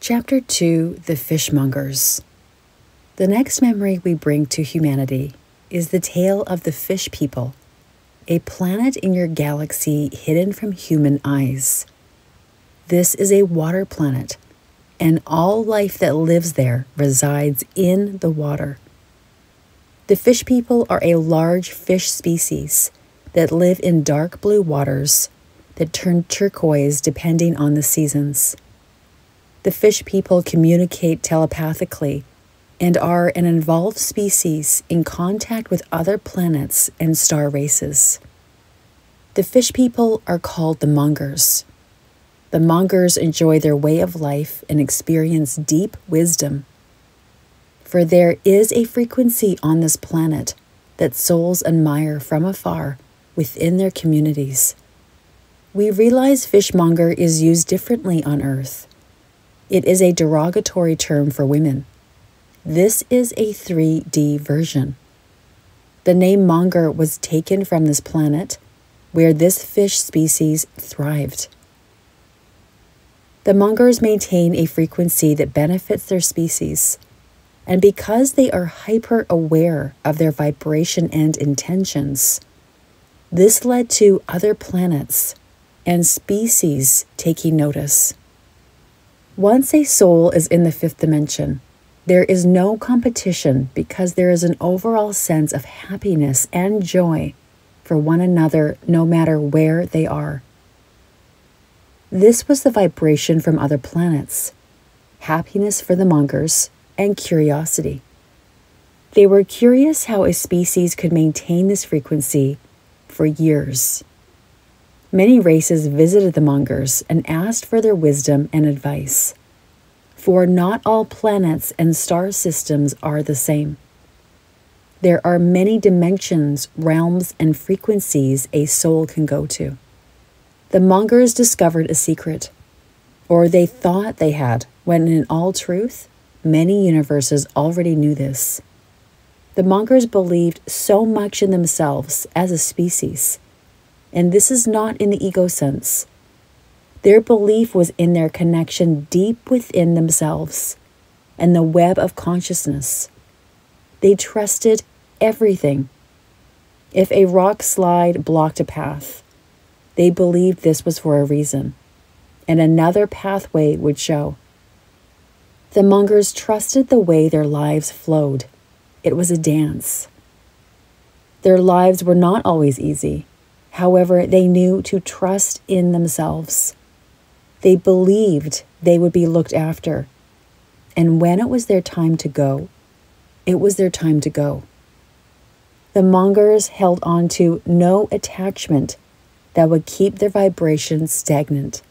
Chapter 2, The Fishmongers. The next memory we bring to humanity is the tale of the fish people, a planet in your galaxy hidden from human eyes. This is a water planet, and all life that lives there resides in the water. The fish people are a large fish species that live in dark blue waters that turn turquoise depending on the seasons. The fish people communicate telepathically and are an evolved species in contact with other planets and star races. The fish people are called the Mongers. The Mongers enjoy their way of life and experience deep wisdom. For there is a frequency on this planet that souls admire from afar within their communities. We realize fishmonger is used differently on Earth. It is a derogatory term for women. This is a 3D version. The name Monger was taken from this planet where this fish species thrived. The Mongers maintain a frequency that benefits their species, and because they are hyper-aware of their vibration and intentions, this led to other planets and species taking notice. Once a soul is in the fifth dimension, there is no competition because there is an overall sense of happiness and joy for one another no matter where they are. This was the vibration from other planets, happiness for the Mongers, and curiosity. They were curious how a species could maintain this frequency for years. Many races visited the Mongers and asked for their wisdom and advice, for not all planets and star systems are the same. There are many dimensions, realms, and frequencies a soul can go to. The Mongers discovered a secret, or they thought they had, when in all truth, many universes already knew this. The Mongers believed so much in themselves as a species, and this is not in the ego sense. Their belief was in their connection deep within themselves and the web of consciousness. They trusted everything. If a rock slide blocked a path, they believed this was for a reason, and another pathway would show. The Mongers trusted the way their lives flowed. It was a dance. Their lives were not always easy. However, they knew to trust in themselves. They believed they would be looked after. And when it was their time to go, it was their time to go. The Mongers held on to no attachment that would keep their vibrations stagnant.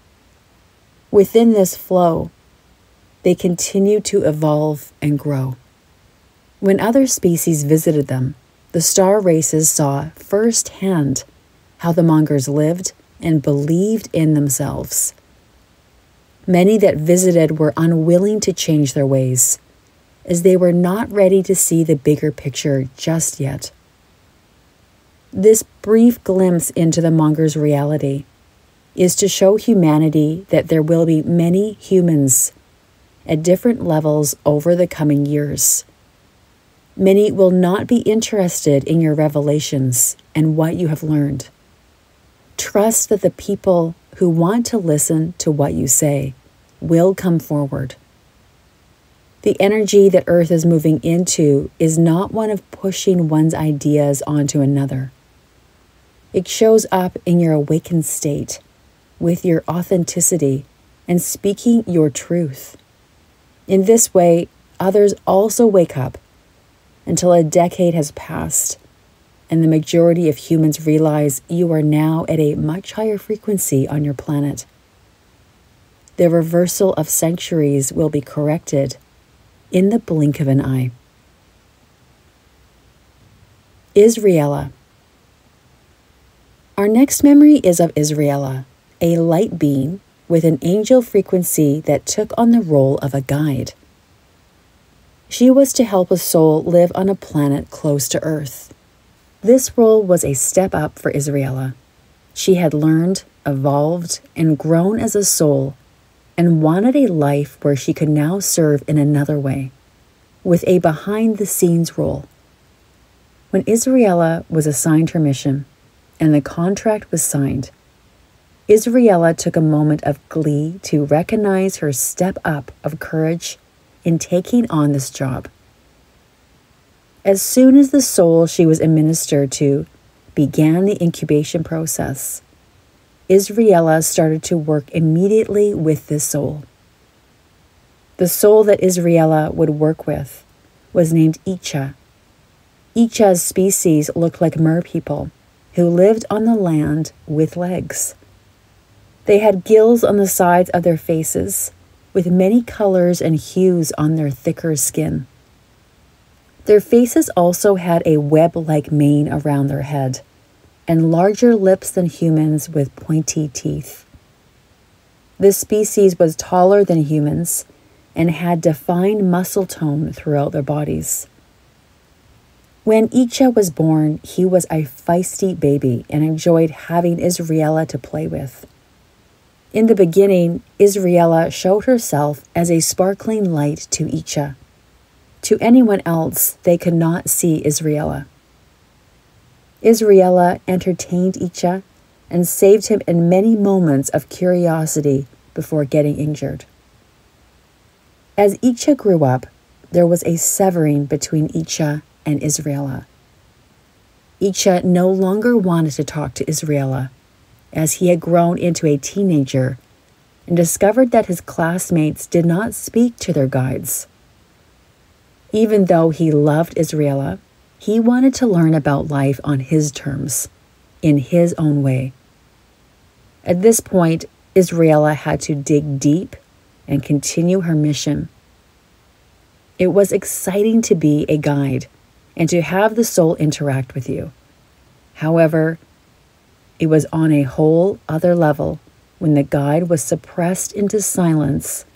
Within this flow, they continued to evolve and grow. When other species visited them, the star races saw firsthand how the Mongers lived and believed in themselves. Many that visited were unwilling to change their ways, as they were not ready to see the bigger picture just yet. This brief glimpse into the Mongers' reality is to show humanity that there will be many humans at different levels over the coming years. Many will not be interested in your revelations and what you have learned. Trust that the people who want to listen to what you say will come forward. The energy that Earth is moving into is not one of pushing one's ideas onto another. It shows up in your awakened state, with your authenticity and speaking your truth. In this way, others also wake up until a decade has passed and the majority of humans realize you are now at a much higher frequency on your planet. The reversal of centuries will be corrected in the blink of an eye. Isriella. Our next memory is of Isriella, a light being with an angel frequency that took on the role of a guide. She was to help a soul live on a planet close to Earth. This role was a step up for Isriella. She had learned, evolved, and grown as a soul, and wanted a life where she could now serve in another way, with a behind-the-scenes role. When Isriella was assigned her mission and the contract was signed, Isriella took a moment of glee to recognize her step up of courage in taking on this job. As soon as the soul she was administered to began the incubation process, Isriella started to work immediately with this soul. The soul that Isriella would work with was named Icha. Icha's species looked like merpeople who lived on the land with legs. They had gills on the sides of their faces, with many colors and hues on their thicker skin. Their faces also had a web-like mane around their head, and larger lips than humans with pointy teeth. This species was taller than humans and had defined muscle tone throughout their bodies. When Icha was born, he was a feisty baby and enjoyed having Isriella to play with. In the beginning, Isriella showed herself as a sparkling light to Icha. To anyone else, they could not see Isriella. Isriella entertained Icha and saved him in many moments of curiosity before getting injured. As Icha grew up, there was a severing between Icha and Isriella. Icha no longer wanted to talk to Isriella, as he had grown into a teenager and discovered that his classmates did not speak to their guides. Even though he loved Isriella, he wanted to learn about life on his terms, in his own way. At this point, Isriella had to dig deep and continue her mission. It was exciting to be a guide and to have the soul interact with you. However, it was on a whole other level when the guide was suppressed into silence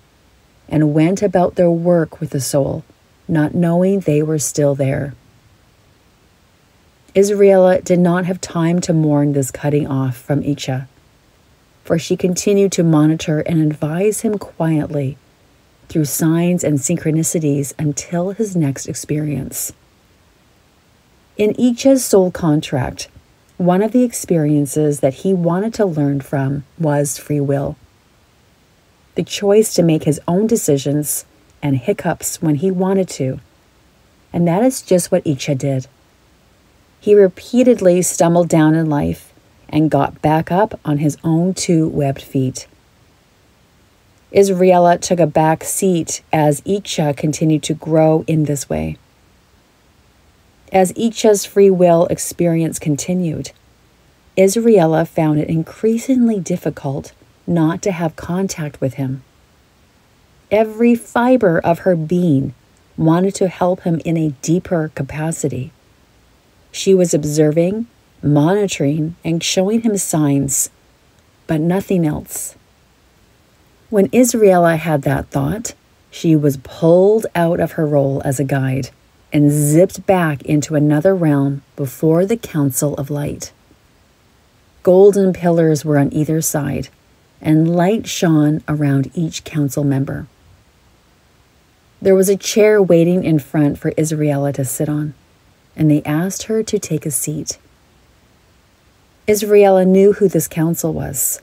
and went about their work with the soul, not knowing they were still there. Isriella did not have time to mourn this cutting off from Icha, for she continued to monitor and advise him quietly through signs and synchronicities until his next experience. In Icha's soul contract, one of the experiences that he wanted to learn from was free will. The choice to make his own decisions and hiccups when he wanted to. And that is just what Icha did. He repeatedly stumbled down in life and got back up on his own two webbed feet. Isriella took a back seat as Icha continued to grow in this way. As Icha's free will experience continued, Isriella found it increasingly difficult not to have contact with him. Every fiber of her being wanted to help him in a deeper capacity. She was observing, monitoring, and showing him signs, but nothing else. When Isriella had that thought, she was pulled out of her role as a guide and zipped back into another realm before the Council of Light. Golden pillars were on either side, and light shone around each council member. There was a chair waiting in front for Isriella to sit on, and they asked her to take a seat. Isriella knew who this council was.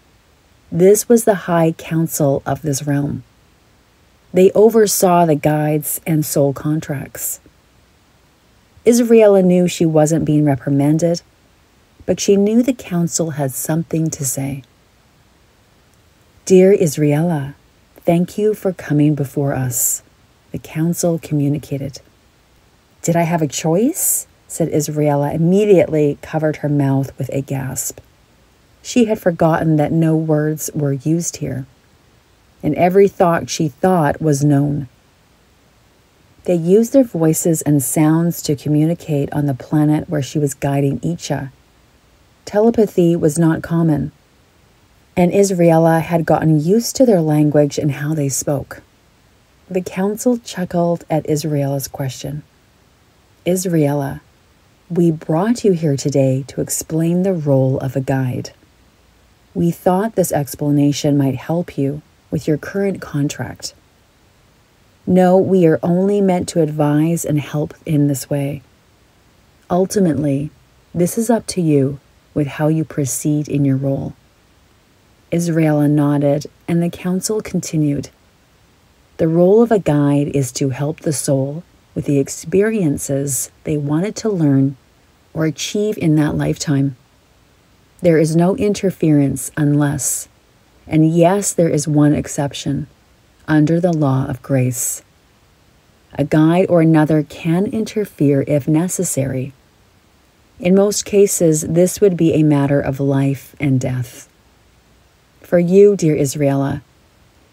This was the High Council of this realm. They oversaw the guides and soul contracts. Isriella knew she wasn't being reprimanded, but she knew the council had something to say. "Dear Isriella, thank you for coming before us," the council communicated. "Did I have a choice?" said Isriella, immediately covered her mouth with a gasp. She had forgotten that no words were used here, and every thought she thought was known. They used their voices and sounds to communicate on the planet where she was guiding Icha. Telepathy was not common, and Isriella had gotten used to their language and how they spoke. The council chuckled at Isriella's question. "Isriella, we brought you here today to explain the role of a guide. We thought this explanation might help you with your current contract. No, we are only meant to advise and help in this way. Ultimately, this is up to you with how you proceed in your role." Isriella nodded, and the council continued. "The role of a guide is to help the soul with the experiences they wanted to learn or achieve in that lifetime. There is no interference unless, and yes, there is one exception, under the law of grace. A guide or another can interfere if necessary. In most cases, this would be a matter of life and death. For you, dear Isriella,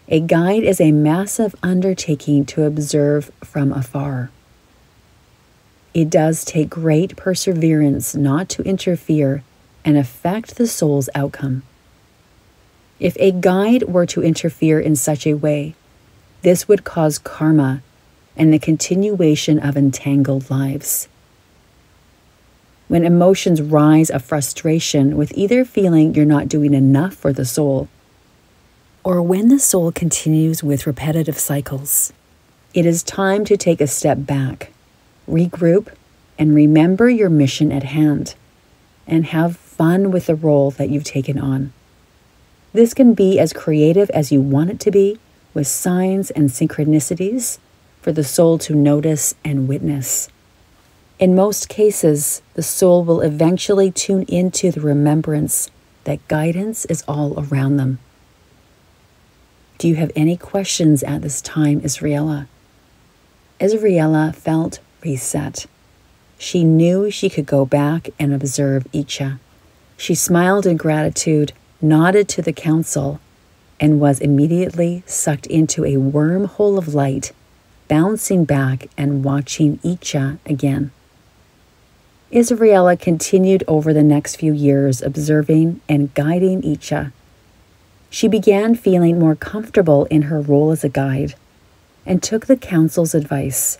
a guide is a massive undertaking to observe from afar. It does take great perseverance not to interfere and affect the soul's outcome. If a guide were to interfere in such a way, this would cause karma and the continuation of entangled lives. When emotions rise of frustration with either feeling you're not doing enough for the soul, or when the soul continues with repetitive cycles, it is time to take a step back, regroup, and remember your mission at hand, and have fun with the role that you've taken on. This can be as creative as you want it to be, with signs and synchronicities for the soul to notice and witness. In most cases, the soul will eventually tune into the remembrance that guidance is all around them. Do you have any questions at this time, Isriella? Isriella felt reset. She knew she could go back and observe Icha. She smiled in gratitude, nodded to the council, and was immediately sucked into a wormhole of light, bouncing back and watching Icha again. Isriella continued over the next few years observing and guiding Icha. She began feeling more comfortable in her role as a guide and took the council's advice.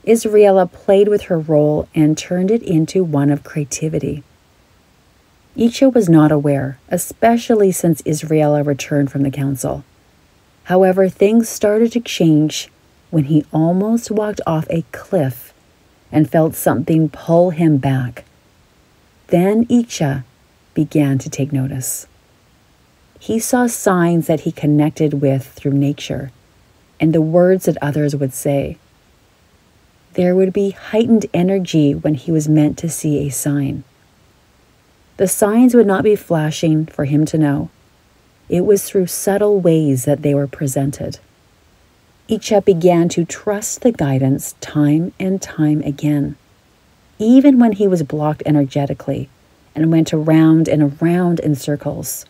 Isriella played with her role and turned it into one of creativity. Icha was not aware, especially since Isriella returned from the council. However, things started to change when he almost walked off a cliff and felt something pull him back. Then Icha began to take notice. He saw signs that he connected with through nature and the words that others would say. There would be heightened energy when he was meant to see a sign. The signs would not be flashing for him to know. It was through subtle ways that they were presented. Icha began to trust the guidance time and time again, even when he was blocked energetically and went around and around in circles.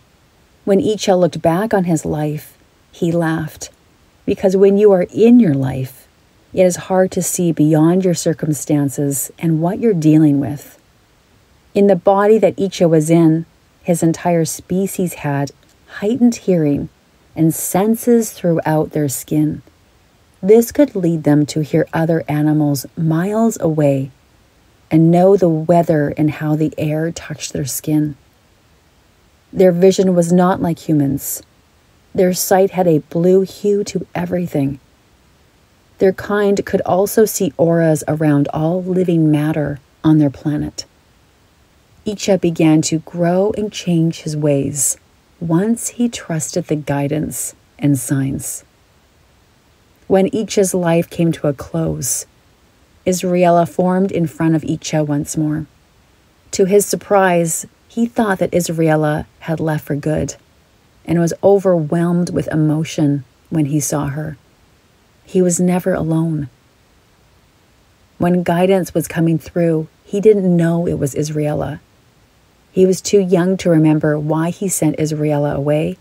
When Icha looked back on his life, he laughed, because when you are in your life, it is hard to see beyond your circumstances and what you're dealing with. In the body that Icha was in, his entire species had heightened hearing and senses throughout their skin. This could lead them to hear other animals miles away and know the weather and how the air touched their skin. Their vision was not like humans. Their sight had a blue hue to everything. Their kind could also see auras around all living matter on their planet. Icha began to grow and change his ways once he trusted the guidance and signs. When Icha's life came to a close, Isriella formed in front of Icha once more. To his surprise, he thought that Isriella had left for good and was overwhelmed with emotion when he saw her. He was never alone. When guidance was coming through, he didn't know it was Isriella. He was too young to remember why he sent Isriella away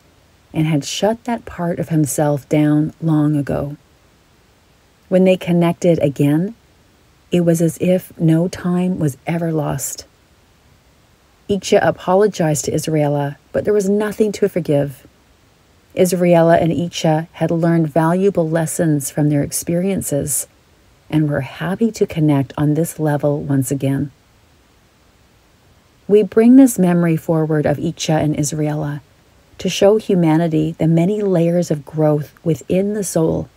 and had shut that part of himself down long ago. When they connected again, it was as if no time was ever lost. Icha apologized to Isriella, but there was nothing to forgive. Isriella and Icha had learned valuable lessons from their experiences and were happy to connect on this level once again. We bring this memory forward of Icha and Isriella to show humanity the many layers of growth within the soul.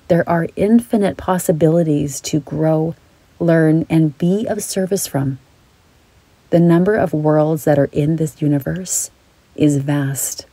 There are infinite possibilities to grow, learn, and be of service from. The number of worlds that are in this universe is vast.